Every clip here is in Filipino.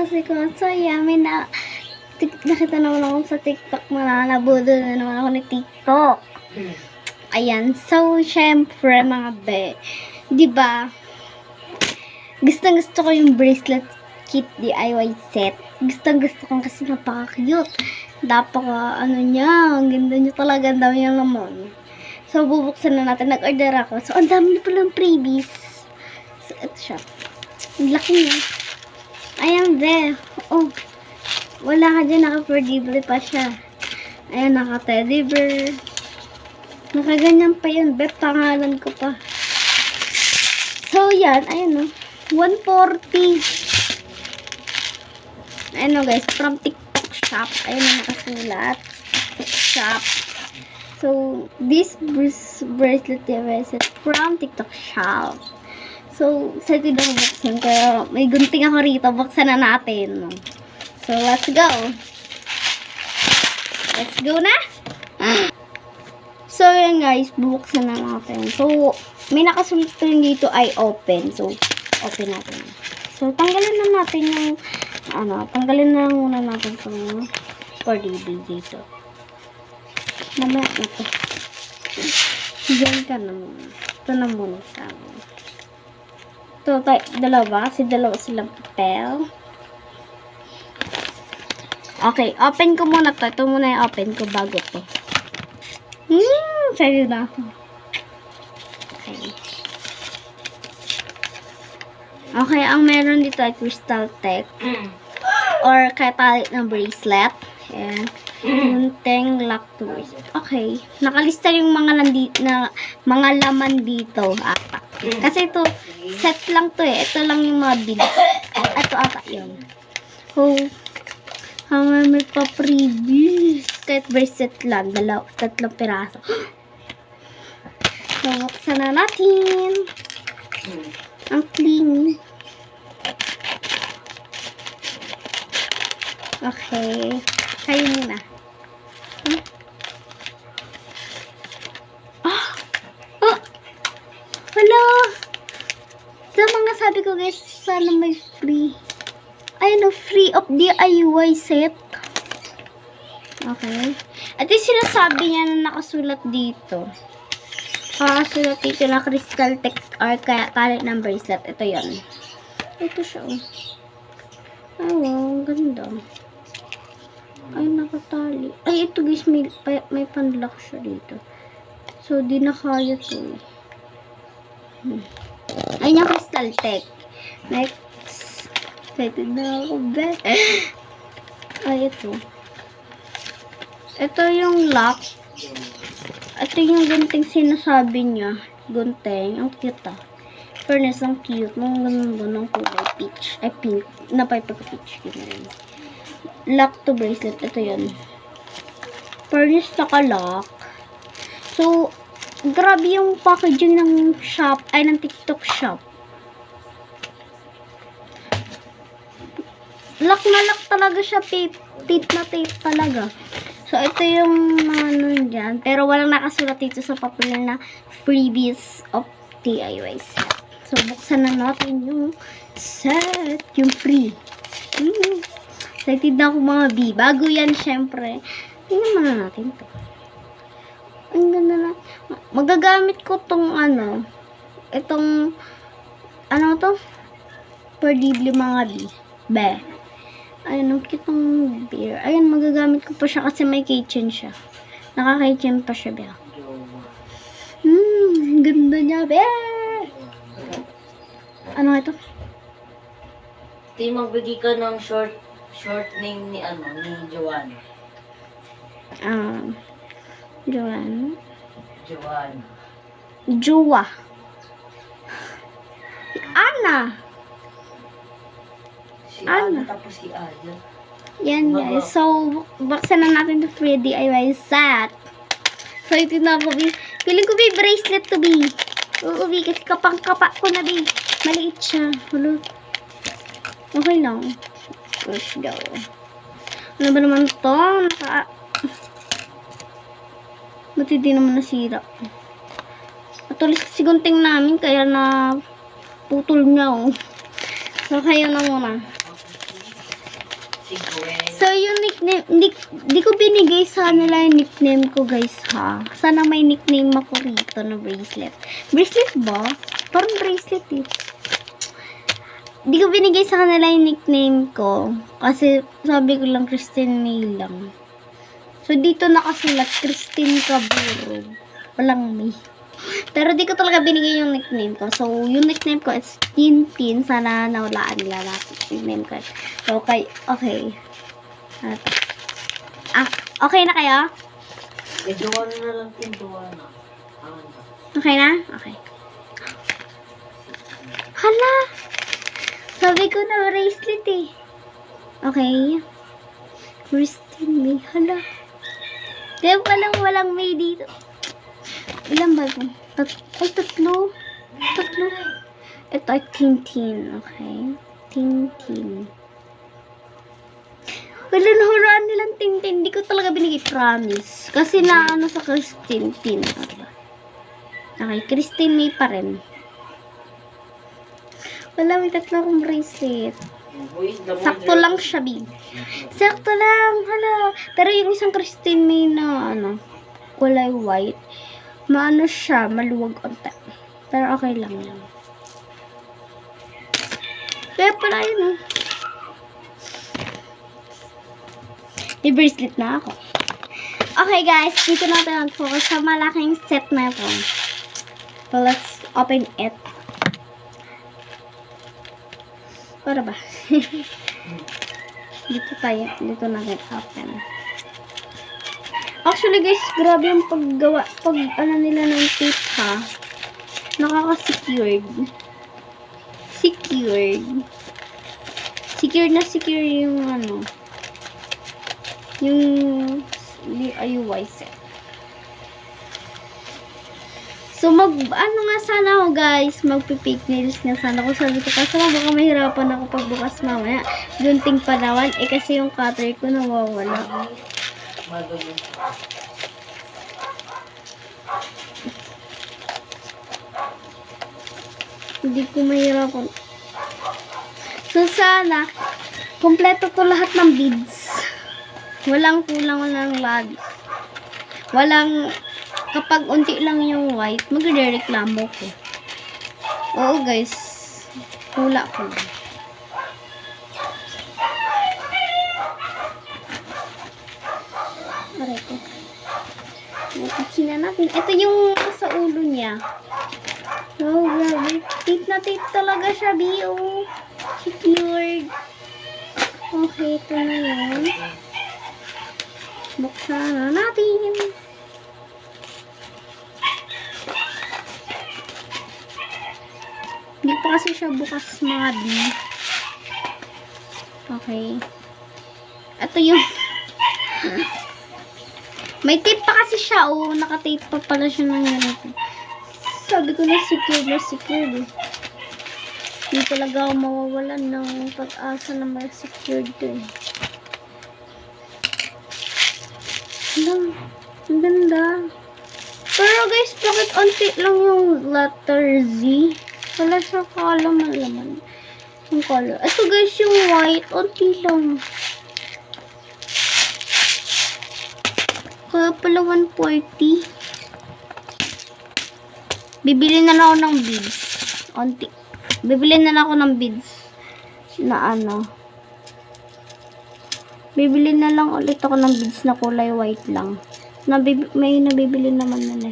kasi ko. So, yeah, nakita naman ako sa TikTok. Nabudo na naman ako ni TikTok. Ayan. So, syempre, mga be. Diba? Gusto ko yung bracelet kit DIY set. Gusto ko kasi napaka-cute. Ano niya. Ang ganda niya talaga. Ang dami niyang laman. So, bubuksan na natin. Nag-order ako. So, ang dami na palang freebies. So, ito siya. Ang laki niya. Ayan, be. Oh. Wala ka dyan. Naka-forgively pa siya. Ayan, naka-teddy bear. Nakaganyan pa yan, be. Pangalan ko pa. So, yan. Ayan, oh. 140. Ayan, oh, guys. From TikTok shop. Ayan, oh, nakasulat. TikTok shop. So, this bracelet device is from TikTok shop. So, excited ako buksan. Kaya may gunting ako rito. Buksan na natin. So, let's go. Let's go na. So, yan guys. Buksan na natin. So, may nakasulat rin dito ay open. So, open natin. So, tanggalin na natin yung tanggalin na muna natin itong cordable dito. Mamaya na ito. Diyan ka na muna. Ito na muna sa amin. Ito, dalawa. Kasi dalawa silang papel. Okay, open ko muna to. Ito muna yung open ko bago to. Sa'yo na ako. Okay. Okay, ang meron dito ay crystal tech. Or kaya talit ng bracelet. Ayan. Gunting lock to bracelet. Okay. Nakalista yung mga laman dito. Ata. Kasi ito, set lang to eh. Ito lang yung mga bills. Ito ata yun. So, may pa-previous. Kahit bracelet lang. Tatlong piraso. So, buksan na natin. Ang clean. Okay. Kayo muna. Hello! Sa mga sabi ko guys, sana may free. Ayun, free of DIY set. Okay. At yung sinasabi niya na nakasulat dito. Nakasulat dito na crystal tech or kaya talit ng bracelet. Ito yan. Ito siya. Ay, wow. Ganda. Ay, nakatali. Ay, ito guys, may panlock siya dito. So, di na kaya to. Ay, yung crystal tech. Next. Excited na ako, be. Ay, ito. Ito yung lock. Ito yung gunting sinasabi niya. Gunting. Ang cute ah. Fairness, ang cute. Mga ganun doon ng kulay peach. Ay, pink. Napay pagka-peach. Lock to bracelet. Ito yun. Fairness, naka-lock. So, grabe yung packaging ng shop. Ay, ng TikTok shop. Lock na lock talaga siya. Tape na tape talaga. So, ito yung mga dyan. Pero walang nakasulat dito sa papel na freebies of DIY set. So, buksan na natin yung set. Yung free. Excited na ako mga B. Bago yan, syempre. Tingnan muna natin to. Ang ganda na. Magagamit ko tong itong, to? Forgively mga B. Be. Ayun, ang cute ng beer. Ayun, magagamit ko pa siya kasi may keychain siya. Naka-keychain pa siya, be. Ganda niya, be. Ano ito? Di magbigay ka ng short name ni Joanna. Joanna? Joanna. Jowa. Ana. Si Ana tapos si Aya. Yan guys. So, buksan na natin the free DIY set. So, ito na po. Feeling ko may bracelet to be. Oo, kasi kapang-kapa ko na be. Maliit siya. Hello. Okay lang. Let's go. Ano ba naman to? Buti di naman nasira. Matulis kasi gunting namin kaya na putol niya oh. So, kayo na muna. Si Gwen. So, yung nickname, di ko binigay sa nila yung nickname ko, guys, ha? Sana may nickname ako rito na bracelet. Bracelet ba? Parang bracelet, eh. Di ko binigay sa kanila yung nickname ko. Kasi, sabi ko lang, Christine May lang. So, dito nakasulat, Christine Caburog. Walang May. Pero di ko talaga binigay yung nickname ko. So, yung nickname ko is Tintin. Sana nawalaan nila natin yung nickname ko. So, okay. Ano to? Okay na kayo? Eh, Joanna na lang din, Joanna. Okay na? Okay. Hala! Sabi ko na bracelet eh. Okay. Christine May. Hala. Kaya palang walang May dito. Ilan ba ito? Tatlo. Ito ay Tintin. Okay. Tintin. Wala nahulaan nilang Tintin. Hindi ko talaga binigay, promise. Kasi na ano sa Christine Tin. Okay, Christine May pa rin. Wala, may tatlo akong bracelet. Sakto lang siya, babe. Sakto lang, hala. Pero yung isang Christine May na, kulay white, maano siya, maluwag onta. Pero okay lang yan. Kaya pala yun, May bracelet na ako. Okay, guys. Dito natin mag-focus sa malaking set na ito. So, let's open it. Para ba? Dito natin open. Actually, guys, grabe yung paggawa, nila ng tape, ha? Nakaka-secured. Secured na secure yung, yung DIY set. So, nga sana ako, guys, magpipake nails na sana ako. Sabi ko, kasi baka mahirapan ako pagbukas mamaya. Gunting pa naman, kasi yung cutter ko nawawala. Hindi ko mahirapan. So, sana, kompleto to lahat ng beads. Walang kulang, walang lag. Kapag unti lang yung white, magre-reklamo ko. Oo, guys. Hula ko. Aray ko. Natin na natin. Ito yung sa ulo niya. Oh, grabe. Tape na tape talaga siya, B.O. Secured. Okay, ito na yun. Buksan na natin. Hindi pa kasi siya bukas, mga B. Okay. Ito yung may tape pa kasi siya, nakatape pa pala siya ng ganito. Sabi ko na secured. Hindi talaga ako mawawalan ng pag-asa na may secured to eh. Ang ganda. Pero guys, bakit onti lang yung letter Z? Wala siya kalaman-laman. Yung color. Ito guys, yung white, onti lang. Kaya pala 140. Bibili na lang ako ng beads. Bibili na lang ako ng beads. Bibili na lang ulit ako ng beads na kulay white lang. May nabibili naman na.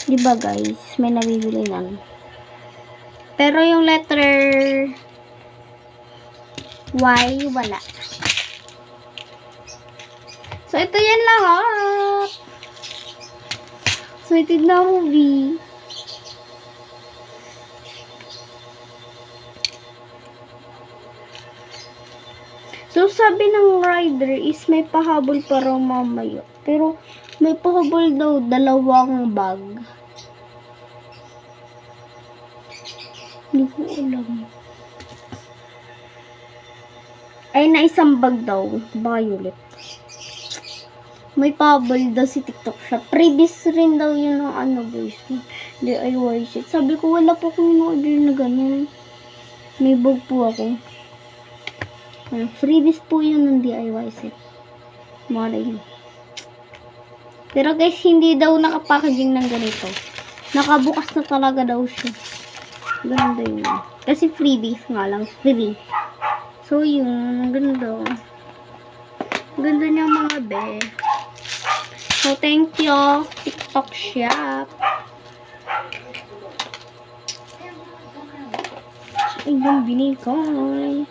Diba guys? May nabibili na. Pero yung letter Y, wala. So, ito yan lahat. So, tignan mo, V. So, sabi ng rider is may pahabol pa raw mamaya. Pero, may pahabol daw 2 bag. Hindi ko alam. Ay, na 1 bag daw. Violet. May pahabol daw si TikTok shop. Previous rin daw yun ng guys. DIY shit. Sabi ko, wala po kong in-order na ganun. May bug po ako. Freebies po yun ng DIY set. Mara yun. Pero guys, hindi daw nakapackaging ng ganito. Nakabukas na talaga daw siya. Ganda yun. Kasi freebies nga lang. Free. So yun. Ganda. Ganda niya mga be. So thank you. TikTok shop. Ay, yung binigay.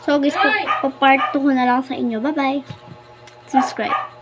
So guys, pa-part 2 ko na lang sa inyo. Bye-bye. Subscribe.